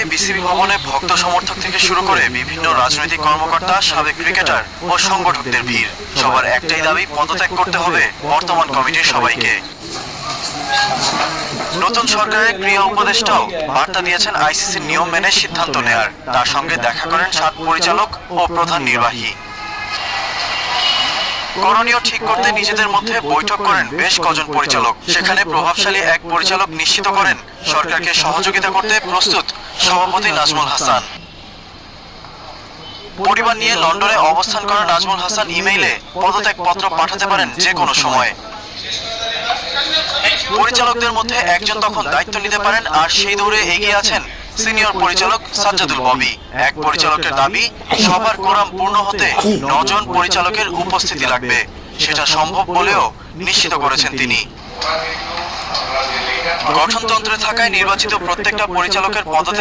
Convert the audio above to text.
তারিখে বিসিবি ভবনে ভক্ত সমর্থক থেকে শুরু করে বিভিন্ন রাজনৈতিক কর্মকর্তা, সাবেক ক্রিকেটার ও সংগঠকদের ভিড়। সবার একটাই দাবি, পদত্যাগ করতে হবে বর্তমান কমিটির সবাইকে। নতুন সরকারের ক্রীড়া উপদেষ্টাও বার্তা দিয়েছেন আইসিসির নিয়ম মেনে সিদ্ধান্ত নেয়ার। তার সঙ্গে দেখা করেন 7 পরিচালক ও প্রধান নির্বাহী। করণীয় ঠিক করতে নিজেদের মধ্যে বৈঠক করেন বেশ কজন পরিচালক। সেখানে প্রভাবশালী এক পরিচালক নিশ্চিত করেন সরকারকে সহযোগিতা করতে প্রস্তুত সভাপতি নাজমুল হাসান। পরিবার নিয়ে লন্ডনে অবস্থান করা নাজমুল হাসান ইমেইলে পদত্যাগ পত্র পাঠাতে পারেন যে কোনো সময়। পরিচালকদের মধ্যে একজন তখন দায়িত্ব নিতে পারেন, আর সেই দৌড়ে এগিয়ে আছেন সিনিয়র পরিচালক সাজ্জাদুল ববি। এক পরিচালকের দাবি, সবার কোরাম পূর্ণ হতে 9 জন পরিচালকের উপস্থিতি লাগবে। সেটা সম্ভব বলেও নিশ্চিত করেছেন তিনি। গঠনতন্ত্রে থাকায় নির্বাচিত প্রত্যেকটা পরিচালকের পদত্যাগ